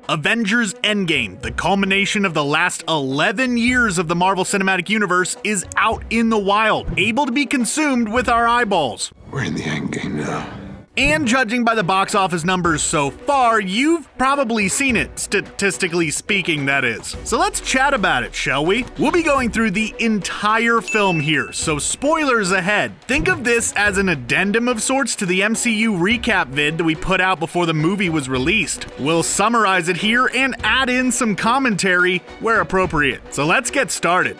Avengers Endgame, the culmination of the last 11 years of the Marvel Cinematic Universe, is out in the wild, able to be consumed with our eyeballs. We're in the Endgame now. And judging by the box office numbers so far, you've probably seen it, statistically speaking, that is. So let's chat about it, shall we? We'll be going through the entire film here, so spoilers ahead. Think of this as an addendum of sorts to the MCU recap vid that we put out before the movie was released. We'll summarize it here and add in some commentary where appropriate. So let's get started.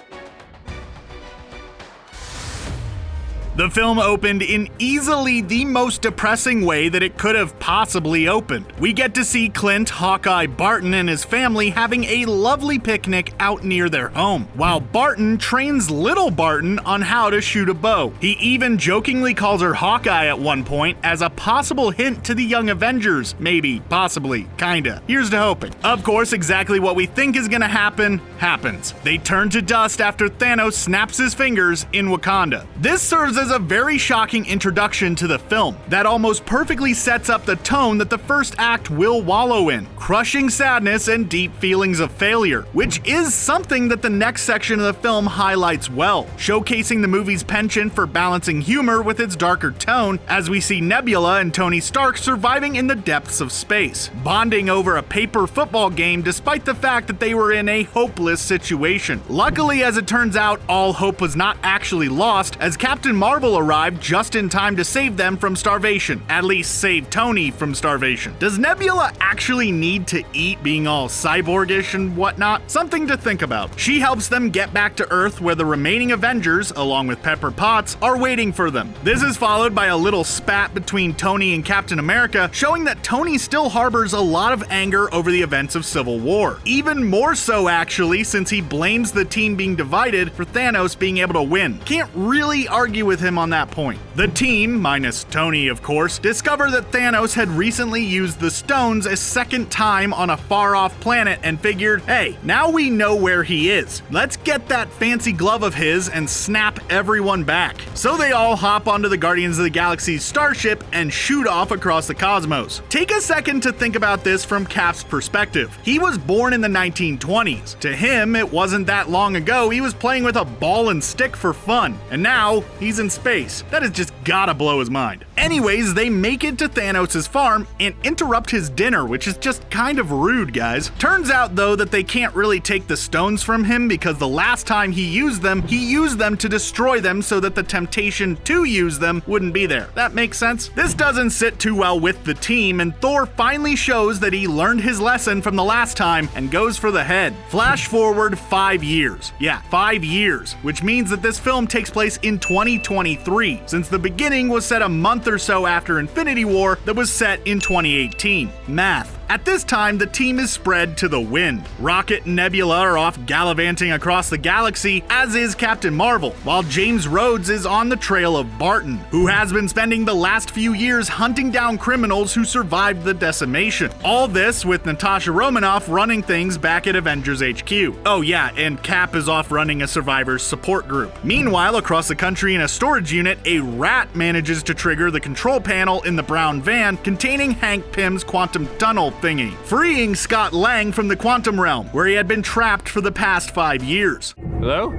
The film opened in easily the most depressing way that it could have possibly opened. We get to see Clint Hawkeye Barton and his family having a lovely picnic out near their home, while Barton trains little Barton on how to shoot a bow. He even jokingly calls her Hawkeye at one point as a possible hint to the Young Avengers, maybe, possibly, kinda. Here's to hoping. Of course, exactly what we think is gonna happen, happens. They turn to dust after Thanos snaps his fingers in Wakanda. This serves as a very shocking introduction to the film that almost perfectly sets up the tone that the first act will wallow in, crushing sadness and deep feelings of failure, which is something that the next section of the film highlights well, showcasing the movie's penchant for balancing humor with its darker tone as we see Nebula and Tony Stark surviving in the depths of space, bonding over a paper football game despite the fact that they were in a hopeless situation. Luckily, as it turns out, all hope was not actually lost, as Captain Marvel arrived just in time to save them from starvation, at least save Tony from starvation. Does Nebula actually need to eat, being all cyborgish and whatnot? Something to think about. She helps them get back to Earth where the remaining Avengers, along with Pepper Potts, are waiting for them. This is followed by a little spat between Tony and Captain America, showing that Tony still harbors a lot of anger over the events of Civil War. Even more so, actually, since he blames the team being divided for Thanos being able to win. Can't really argue with him on that point. The team, minus Tony of course, discover that Thanos had recently used the stones a second time on a far-off planet and figured, hey, now we know where he is. Let's get that fancy glove of his and snap everyone back. So they all hop onto the Guardians of the Galaxy's starship and shoot off across the cosmos. Take a second to think about this from Cap's perspective. He was born in the 1920s. To him, it wasn't that long ago he was playing with a ball and stick for fun, and now he's in space. That has just gotta blow his mind. Anyways, they make it to Thanos' farm and interrupt his dinner, which is just kind of rude, guys. Turns out, though, that they can't really take the stones from him because the last time he used them to destroy them so that the temptation to use them wouldn't be there. That makes sense? This doesn't sit too well with the team, and Thor finally shows that he learned his lesson from the last time and goes for the head. Flash forward 5 years. Yeah, 5 years, which means that this film takes place in 2023, since the beginning was set a month or so after Infinity War that was set in 2018. Math. At this time, the team is spread to the wind. Rocket and Nebula are off gallivanting across the galaxy, as is Captain Marvel, while James Rhodes is on the trail of Barton, who has been spending the last few years hunting down criminals who survived the decimation. All this with Natasha Romanoff running things back at Avengers HQ. Oh yeah, and Cap is off running a survivors support group. Meanwhile, across the country in a storage unit, a rat manages to trigger the control panel in the brown van containing Hank Pym's quantum tunnel thingy, freeing Scott Lang from the quantum realm, where he had been trapped for the past 5 years. Hello?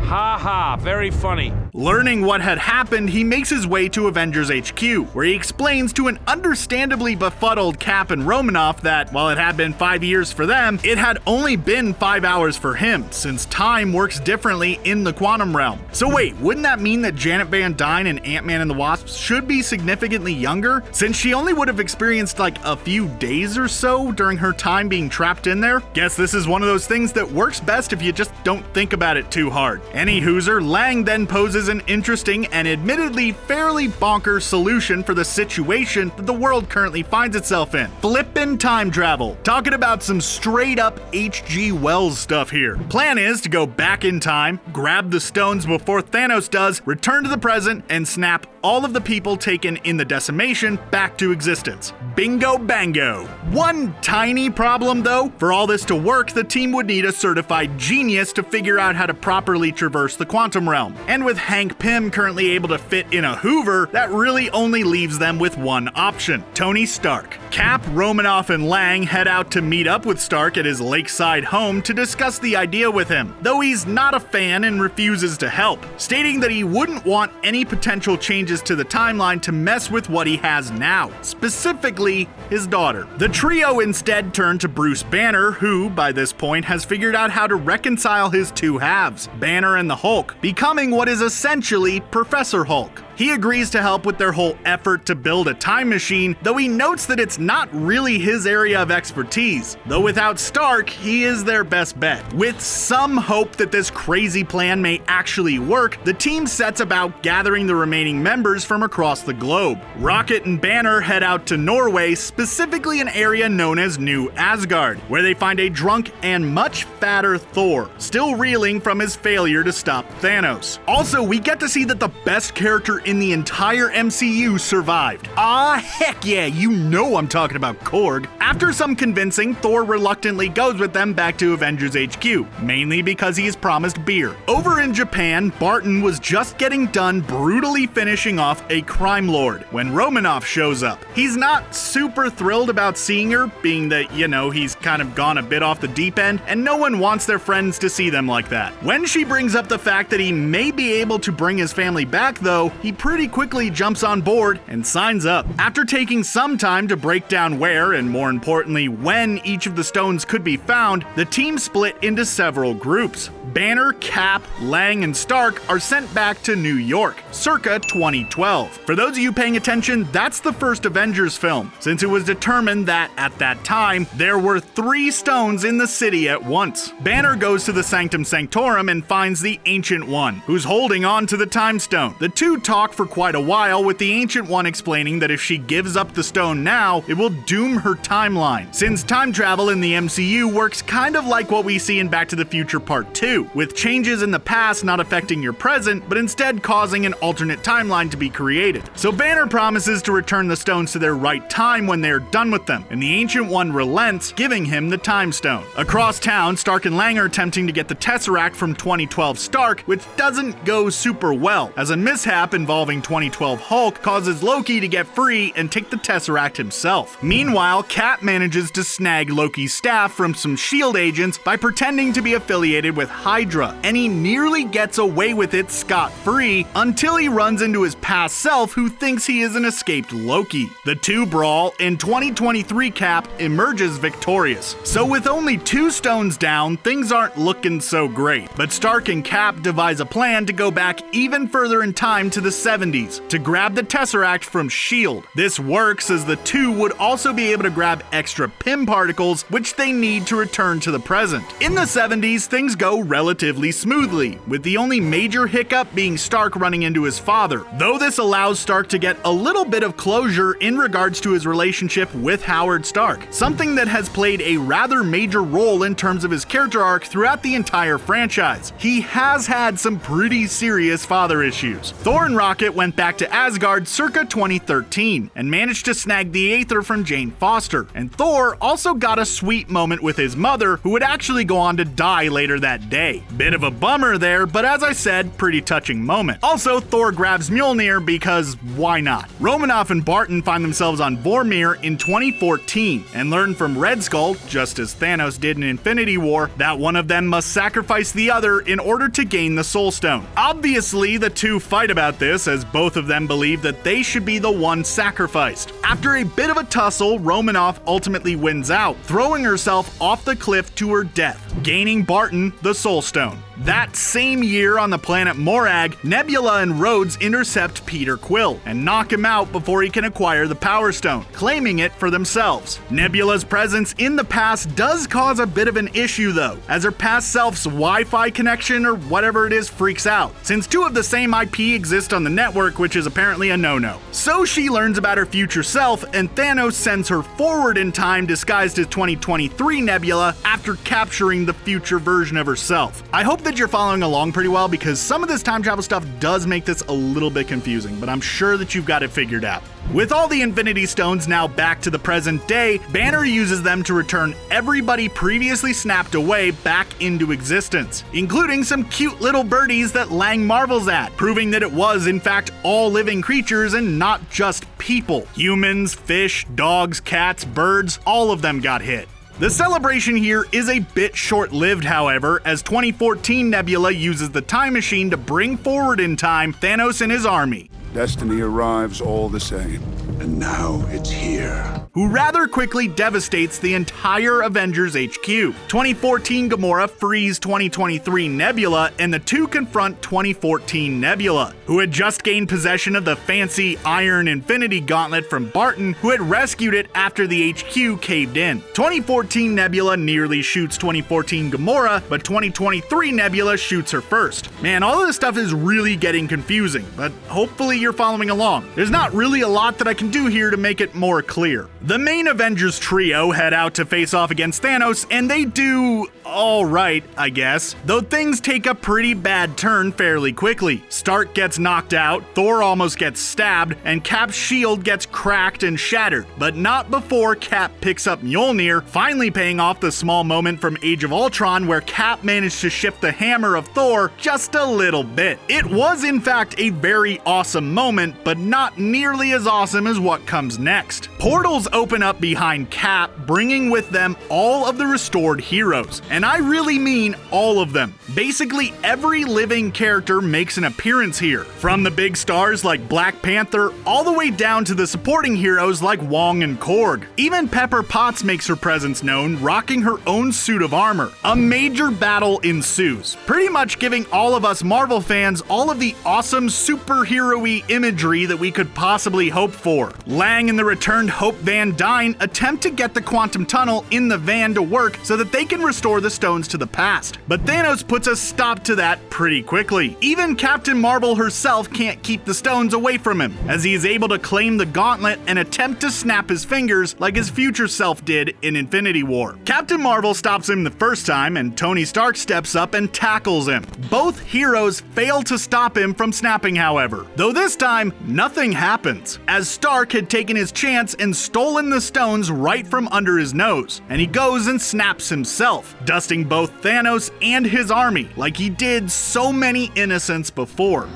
Ha ha, very funny. Learning what had happened, he makes his way to Avengers HQ, where he explains to an understandably befuddled Cap and Romanoff that, while it had been 5 years for them, it had only been 5 hours for him, since time works differently in the quantum realm. So wait, wouldn't that mean that Janet Van Dyne and Ant-Man and the Wasp should be significantly younger, since she only would have experienced like a few days or so during her time being trapped in there? Guess this is one of those things that works best if you just don't think about it too hard. Any hooser, Lang then poses an interesting and admittedly fairly bonkers solution for the situation that the world currently finds itself in. Flippin' time travel. Talking about some straight up H.G. Wells stuff here. Plan is to go back in time, grab the stones before Thanos does, return to the present, and snap all of the people taken in the decimation back to existence. Bingo bango. One tiny problem though, for all this to work, the team would need a certified genius to figure out how to properly traverse the quantum realm. And with Hank Pym currently able to fit in a Hoover, that really only leaves them with one option: Tony Stark. Cap, Romanoff, and Lang head out to meet up with Stark at his lakeside home to discuss the idea with him, though he's not a fan and refuses to help, stating that he wouldn't want any potential changes to the timeline to mess with what he has now, specifically his daughter. The trio instead turn to Bruce Banner, who, by this point, has figured out how to reconcile his two halves, Banner and the Hulk, becoming what is essentially Professor Hulk. He agrees to help with their whole effort to build a time machine, though he notes that it's not really his area of expertise. Though without Stark, he is their best bet. With some hope that this crazy plan may actually work, the team sets about gathering the remaining members from across the globe. Rocket and Banner head out to Norway, specifically an area known as New Asgard, where they find a drunk and much fatter Thor, still reeling from his failure to stop Thanos. Also, we get to see that the best character in the entire MCU survived. Ah, heck yeah, you know I'm talking about Korg. After some convincing, Thor reluctantly goes with them back to Avengers HQ, mainly because he is promised beer. Over in Japan, Barton was just getting done brutally finishing off a crime lord when Romanoff shows up. He's not super thrilled about seeing her, being that, he's kind of gone a bit off the deep end, and no one wants their friends to see them like that. When she brings up the fact that he may be able to bring his family back, though, he pretty quickly jumps on board and signs up. After taking some time to break down where, and more importantly, when each of the stones could be found, the team split into several groups. Banner, Cap, Lang, and Stark are sent back to New York, circa 2012. For those of you paying attention, that's the first Avengers film, since it was determined that, at that time, there were 3 stones in the city at once. Banner goes to the Sanctum Sanctorum and finds the Ancient One, who's holding on to the Time Stone. The two talk for quite a while, with the Ancient One explaining that if she gives up the stone now, it will doom her timeline, since time travel in the MCU works kind of like what we see in Back to the Future Part 2, with changes in the past not affecting your present, but instead causing an alternate timeline to be created. So Banner promises to return the stones to their right time when they're done with them, and the Ancient One relents, giving him the Time Stone. Across town, Stark and Lang are attempting to get the Tesseract from 2012 Stark, which doesn't go super well, as a mishap involving 2012 Hulk causes Loki to get free and take the Tesseract himself. Meanwhile, Cap manages to snag Loki's staff from some S.H.I.E.L.D. agents by pretending to be affiliated with Hydra, and he nearly gets away with it scot-free until he runs into his past self, who thinks he is an escaped Loki. The two brawl. In 2023, Cap emerges victorious. So with only 2 stones down, things aren't looking so great. But Stark and Cap devise a plan to go back even further in time to the 70s to grab the Tesseract from S.H.I.E.L.D. This works as the two would also be able to grab extra Pym particles, which they need to return to the present. In the 70s, things go relatively smoothly, with the only major hiccup being Stark running into his father, though this allows Stark to get a little bit of closure in regards to his relationship with Howard Stark, something that has played a rather major role in terms of his character arc throughout the entire franchise. He has had some pretty serious father issues. Thor and Rocket went back to Asgard circa 2013 and managed to snag the Aether from Jane Foster, and Thor also got a sweet moment with his mother, who would actually go on to die later that day. Bit of a bummer there, but as I said, pretty touching moment. Also, Thor grabs Mjolnir because why not? Romanoff and Barton find themselves on Vormir in 2014 and learn from Red Skull, just as Thanos did in Infinity War, that one of them must sacrifice the other in order to gain the Soul Stone. Obviously, the two fight about this, as both of them believe that they should be the one sacrificed. After a bit of a tussle, Romanoff ultimately wins out, throwing herself off the cliff to her death, gaining Barton the Soul Stone. That same year on the planet Morag, Nebula and Rhodes intercept Peter Quill and knock him out before he can acquire the Power Stone, claiming it for themselves. Nebula's presence in the past does cause a bit of an issue though, as her past self's Wi-Fi connection or whatever it is freaks out, since 2 of the same IP exist on the network, which is apparently a no-no. So she learns about her future self, and Thanos sends her forward in time disguised as 2023 Nebula after capturing the future version of herself. I hope that you're following along pretty well because some of this time travel stuff does make this a little bit confusing, but I'm sure that you've got it figured out. With all the Infinity Stones now back to the present day, Banner uses them to return everybody previously snapped away back into existence, including some cute little birdies that Lang marvels at, proving that it was in fact all living creatures and not just people. Humans, fish, dogs, cats, birds, all of them got hit. The celebration here is a bit short-lived, however, as 2014 Nebula uses the time machine to bring forward in time Thanos and his army. Destiny arrives all the same, and now it's here. Who rather quickly devastates the entire Avengers HQ. 2014 Gamora frees 2023 Nebula, and the two confront 2014 Nebula, who had just gained possession of the fancy Iron Infinity Gauntlet from Barton, who had rescued it after the HQ caved in. 2014 Nebula nearly shoots 2014 Gamora, but 2023 Nebula shoots her first. Man, all of this stuff is really getting confusing, but hopefully you're following along. There's not really a lot that I can do here to make it more clear. The main Avengers trio head out to face off against Thanos, and they do alright, I guess, though things take a pretty bad turn fairly quickly. Stark gets knocked out, Thor almost gets stabbed, and Cap's shield gets cracked and shattered, but not before Cap picks up Mjolnir, finally paying off the small moment from Age of Ultron where Cap managed to shift the hammer of Thor just a little bit. It was in fact a very awesome moment, but not nearly as awesome as what comes next. Portals open up behind Cap, bringing with them all of the restored heroes. And I really mean all of them. Basically, every living character makes an appearance here, from the big stars like Black Panther, all the way down to the supporting heroes like Wong and Korg. Even Pepper Potts makes her presence known, rocking her own suit of armor. A major battle ensues, pretty much giving all of us Marvel fans all of the awesome superhero-y imagery that we could possibly hope for. Lang and the returned Hope Van Dyne attempt to get the quantum tunnel in the van to work so that they can restore the stones to the past. But Thanos puts a stop to that pretty quickly. Even Captain Marvel herself can't keep the stones away from him, as he is able to claim the gauntlet and attempt to snap his fingers like his future self did in Infinity War. Captain Marvel stops him the first time, and Tony Stark steps up and tackles him. Both heroes fail to stop him from snapping, however, though this time nothing happens, as Stark had taken his chance and stolen the stones right from under his nose, and he goes and snaps himself, dusting both Thanos and his army like he did so many innocents before.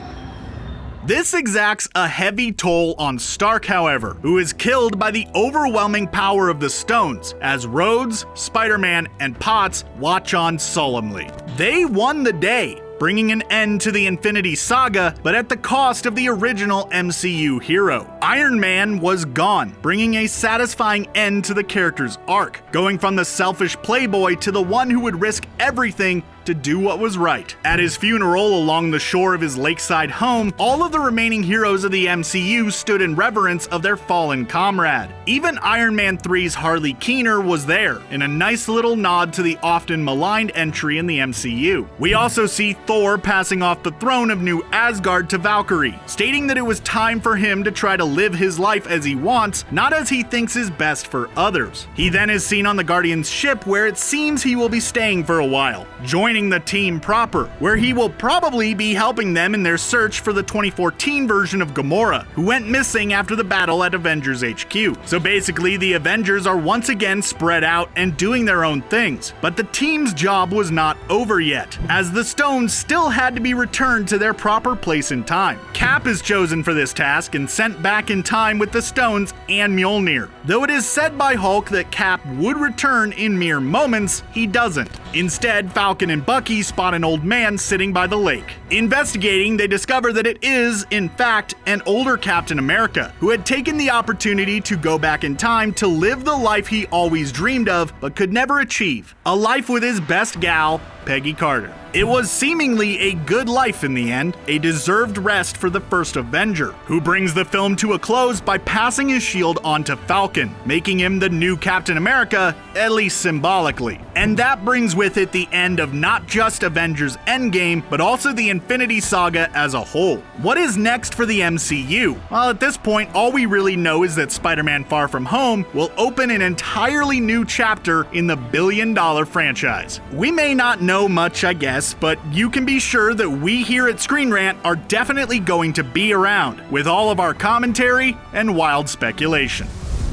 This exacts a heavy toll on Stark, however, who is killed by the overwhelming power of the stones, as Rhodes, Spider-Man, and Potts watch on solemnly. They won the day, bringing an end to the Infinity Saga, but at the cost of the original MCU hero. Iron Man was gone, bringing a satisfying end to the character's arc, going from the selfish playboy to the one who would risk everything to do what was right. At his funeral along the shore of his lakeside home, all of the remaining heroes of the MCU stood in reverence of their fallen comrade. Even Iron Man 3's Harley Keener was there, in a nice little nod to the often maligned entry in the MCU. We also see Thor passing off the throne of New Asgard to Valkyrie, stating that it was time for him to try to live his life as he wants, not as he thinks is best for others. He then is seen on the Guardians' ship, where it seems he will be staying for a while, joining the team proper, where he will probably be helping them in their search for the 2014 version of Gamora, who went missing after the battle at Avengers HQ. So basically, the Avengers are once again spread out and doing their own things, but the team's job was not over yet, as the stones still had to be returned to their proper place in time. Cap is chosen for this task and sent back in time with the stones and Mjolnir. Though it is said by Hulk that Cap would return in mere moments, he doesn't. Instead, Falcon and Bucky spot an old man sitting by the lake. Investigating, they discover that it is, in fact, an older Captain America, who had taken the opportunity to go back in time to live the life he always dreamed of but could never achieve. A life with his best gal, Peggy Carter. It was seemingly a good life in the end, a deserved rest for the first Avenger, who brings the film to a close by passing his shield onto Falcon, making him the new Captain America, at least symbolically. And that brings with it the end of not just Avengers Endgame, but also the Infinity Saga as a whole. What is next for the MCU? Well, at this point, all we really know is that Spider-Man Far From Home will open an entirely new chapter in the billion-dollar franchise. We may not know know much, I guess, but you can be sure that we here at ScreenRant are definitely going to be around with all of our commentary and wild speculation.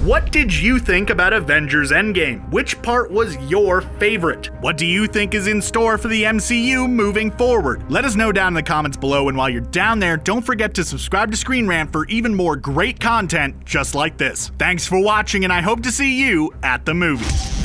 What did you think about Avengers Endgame? Which part was your favorite? What do you think is in store for the MCU moving forward? Let us know down in the comments below, and while you're down there, don't forget to subscribe to ScreenRant for even more great content just like this. Thanks for watching, and I hope to see you at the movies.